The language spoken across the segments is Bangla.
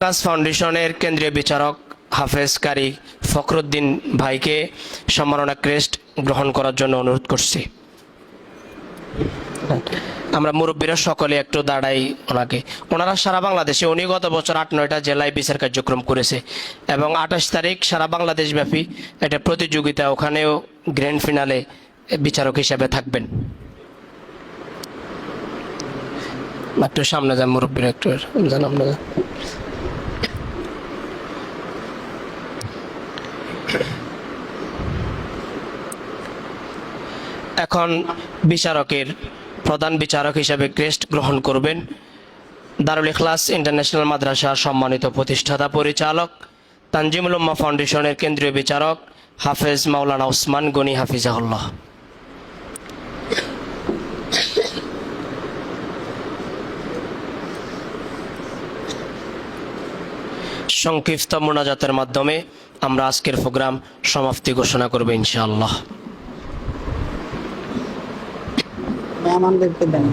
কাজ ফাউন্ডেশনের কেন্দ্রীয় বিচারক হাফেজ কারি ফখরুদ্দিন ভাইকে সম্মাননা ক্রেস্ট গ্রহণ করার জন্য অনুরোধ করছি। আমরা মুরব্বীরা সকলে একটু দাঁড়াই ওনারা সারা বাংলাদেশে উনি গত বছর 8-9টা জেলায় বিচার কার্যক্রম করেছে এবং 28 তারিখ সারা বাংলাদেশ ব্যাপী এটা প্রতিযোগিতা, ওখানেও গ্র্যান্ড ফিনালে বিচারক হিসেবে থাকবেন। একটু সামনে যান মুরব্বীরা, একটু জান আমরা। এখন বিচারকের প্রধান বিচারক হিসেবে ক্রেস্ট গ্রহণ করবেন দারুল ইখলাস ইন্টারন্যাশনাল মাদ্রাসার সম্মানিত প্রতিষ্ঠাতা পরিচালক তানজিমুল উম্মাহ ফাউন্ডেশনের কেন্দ্রীয় বিচারক হাফেজ মাওলানা ওসমান গনি হাফিজাহুল্লাহ। সংক্ষিপ্ত মোনাজাতের মাধ্যমে আমরা আজকের প্রোগ্রাম সমাপ্তি ঘোষণা করব ইনশাআল্লাহ। আমাদেরকে দেন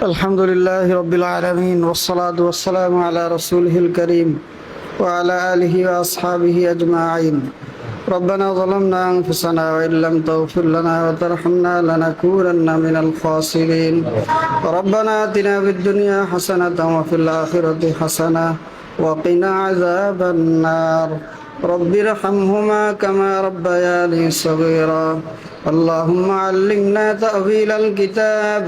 আলহামদুলিল্লাহ রাব্বিল আলামিন ওয়াসসালাতু ওয়াসসালামু আলা রাসূলিল কারীম ওয়া আলা আলিহি ওয়া আসহাবিহি আজমাইন। ربنا ظلمنا أنفسنا وإن لم تغفر لنا وترحمنا لنكونن من الخاسرين. ربنا آتنا في الدنيا حسنة وفي الآخرة حسنة وقنا عذاب النار. رب ارحمهما كما ربياني صغيرا. اللهم علمنا تأويل الكتاب.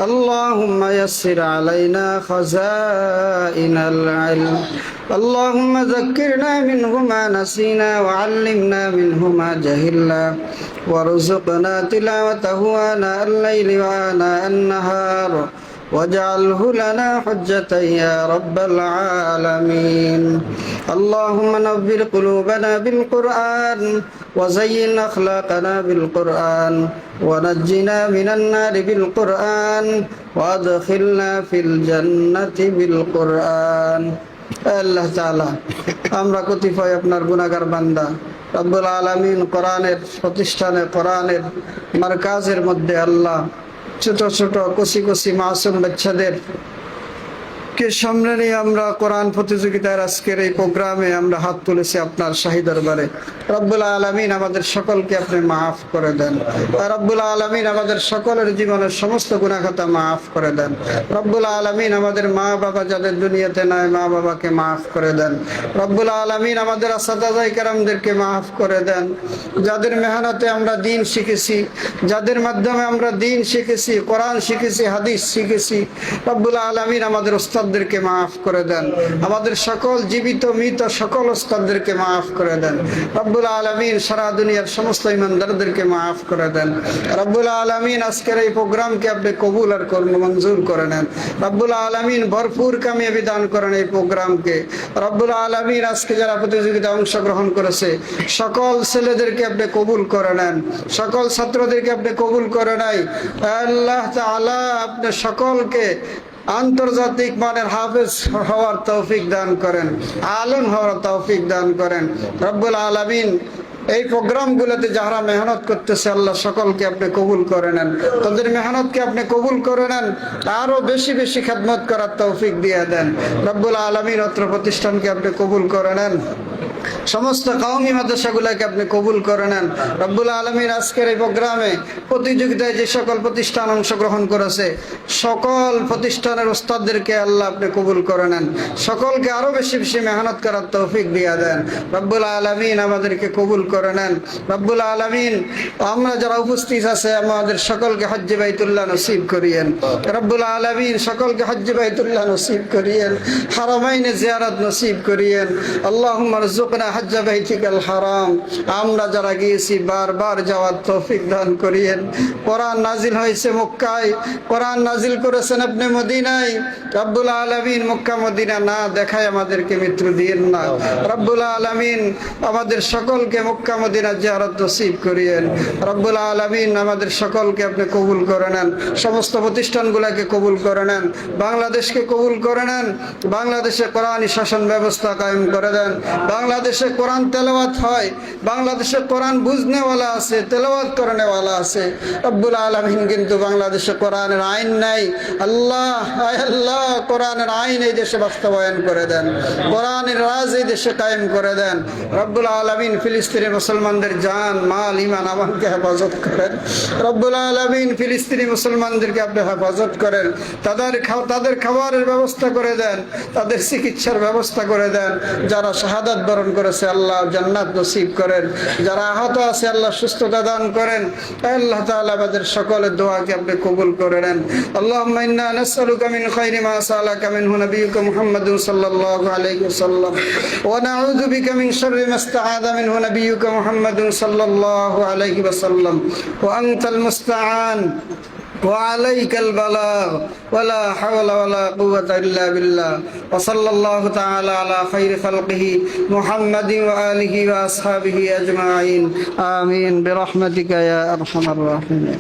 اللهم يسر علينا خزائن العلم. اللهم ذكرنا منه ما نسينا وعلمنا منه ما جهلنا وارزقنا تلاوته آناء الليل وآناء النهار واجعله لنا حجة يا رب العالمين. اللهم نور قلوبنا بالقرآن وزين أخلاقنا بالقرآن ونجنا من النار بالقرآن وادخلنا في الجنة بالقرآن. আল্লাহ তাআলা, আমরা কতিপয় আপনার গুনাহগার বান্দা, রব্বুল আলামিন কোরআনের প্রতিষ্ঠানে, কোরআনের মারকাজের মধ্যে আল্লাহ ছোট ছোট কচি কচি মাসুম বাচ্চাদের কে সামনে নিয়ে আমরা কোরআন প্রতিযোগিতার আজকের এই প্রোগ্রামে আমরা হাত তুলেছি আপনার শাহী দরবারে। রব্বুল আলামিন আমাদের সকলকে আপনি মাফ করে দেন। রব্বুল আলামিন আমাদের সকলের জীবনের সমস্ত গুনাহ খাতা মাফ করে দেন। রব্বুল আলামিন আমাদের মা বাবা যাদের দুনিয়াতে নাই, মা বাবাকে মাফ করে দেন। রব্বুল আলামিন আমাদের আসাদায়ে কেরামদেরকে মাফ করে দেন। যাদের মেহনতে আমরা দ্বীন শিখেছি, যাদের মাধ্যমে আমরা দ্বীন শিখেছি, কোরআন শিখেছি, হাদিস শিখেছি, রব্বুল আলামিন আমাদের উস্তাদদেরকে মাফ করে দেন। আমাদের সকল জীবিত মৃত সকল উস্তাদদেরকে মাফ করে দেন। রব্বুল আলামিন সারা দুনিয়ার সমস্ত ইমানদারদেরকে মাফ করে দেন। রব্বুল আলামিন আজকের এই প্রোগ্রামকে আপনি কবুল আর মঞ্জুর করে নেন। রব্বুল আলামিন ভরপুর কামিয়াবি দান করেন এই প্রোগ্রামকে। রব্বুল আলামিন আজকে যারা প্রতিযোগিতায় অংশগ্রহণ করেছে সকল ছেলেদেরকে আপনি কবুল করে নেন, সকল ছাত্রদেরকে আপনি কবুল করে নাই। আল্লাহ তাআলা আপনি সকলকে আন্তর্জাতিক মানের হাফেজ হওয়ার তৌফিক দান করেন, আলেম হওয়ার তৌফিক দান করেন। রব্বুল আলামিন এই প্রোগ্রামগুলোতে যারা মেহনত করতেছে আল্লাহ সকলকে আপনি কবুল করে নেন, তাদের মেহনতকে আপনি কবুল করে নেন, আরো বেশি বেশি খেদমত করার তৌফিক দিয়ে দেন। রব্বুল আলামিন অত্র প্রতিষ্ঠানকে আপনি কবুল করে নেন, সমস্ত কওমি মাদ্রাসাগুলোকে আপনি কবুল করে নেন। রব্বুল আলামিন আজকের এই প্রোগ্রামে প্রতিযোগিতায় যে সকল প্রতিষ্ঠান অংশগ্রহণ করেছে সকল প্রতিষ্ঠানের উস্তাদদেরকে আল্লাহ আপনি কবুল করে নেন, সকলকে আরো বেশি বেশি মেহনত করার তৌফিক দিয়ে দেন। রব্বুল আলামিন আমাদেরকে কবুল করে নেন। রব্বুল আলামিন আমরা যারা উপস্থিত আছে আমাদের সকলকে হজ্জে বাইতুল্লাহ নসিব করিয়েন। রব্বুল আলামিন সকলকে হজ্জে বাইতুল্লাহ নসিব করিয়েন, হারামাইনে জিয়ারত নসিব করিয়েন। আল্লাহুম্মা রযুকনা হজ্জা বাইতিকাল হারাম। আমরা যারা গিয়েছি বারবার যাওয়ার তৌফিক দান করিয়েন। কোরআন নাজিল হয়েছে মক্কায়, কোরআন নাজিল করেছেন আপনি মদিনায়। রব্বুল আলামিন মক্কা মদিনা না দেখায় আমাদেরকে মৃত্যু দিয়েন না। রব্বুল আলামিন আমাদের সকলকে মক্কা মদিনা জিয়ারত নসিব করিয়েন। রব্বুল আলামিন আমাদের সকলকে আপনি কবুল করে নেন, সমস্ত প্রতিষ্ঠানগুলোকে কবুল করে নেন, বাংলাদেশকে কবুল করে নেন। বাংলাদেশে কোরআনী শাসন ব্যবস্থা কায়েম করে দেন। বাংলাদেশ বাংলাদেশে কোরআন তেলাওয়াত হয়, বাংলাদেশে কোরআন বুঝনেওয়ালা আছে, তেলাওয়াত করেনেওয়ালা আছে। রব্বুল আলামিন কিন্তু বাংলাদেশে কোরআনের আইন নাই। আল্লাহ, আয় আল্লাহ, কোরআনের আইন এই দেশে বাস্তবায়ন করে দেন, কোরআনের রাজ এই দেশে কায়েম করে দেন। রব্বুল আলামিন ফিলিস্তিনি মুসলমানদের জান, মাল, ইমান, আমানকে হেফাজত করেন। রব্বুল আলামিন ফিলিস্তিনি মুসলমানদেরকে আপনি হেফাজত করেন, তাদের খাবারের ব্যবস্থা করে দেন, তাদের চিকিৎসার ব্যবস্থা করে দেন। যারা শাহাদাত বরণ করেছে আল্লাহ জান্নাত নসিব করেন, যারা আহত আছে আল্লাহ সুস্থতা দান করেন। আল্লাহ তাআলা আমাদের সকলের দোয়াকে আপনি কবুল করে নেন। আল্লাহুম্মা ইন্না নাসআলুকা মিন খায়রি মা সাআলাকা মিনহু নাবিয়্যুকা মুহাম্মাদুন সাল্লাল্লাহু আলাইহি ওয়াসাল্লাম ওয়া নাউযু বিকা মিন শাররি মা ইসতাআযা মিনহু নাবিয়্যুকা মুহাম্মাদুন সাল্লাল্লাহু আলাইহি ওয়াসাল্লাম ওয়া আনতাল মুস্তাআন وعليك البلاغ ولا حول ولا قوة إلا بالله وصلى الله تعالى على خير خلقه محمد وآله وأصحابه أجمعين آمين برحمتك يا أرحم الراحمين.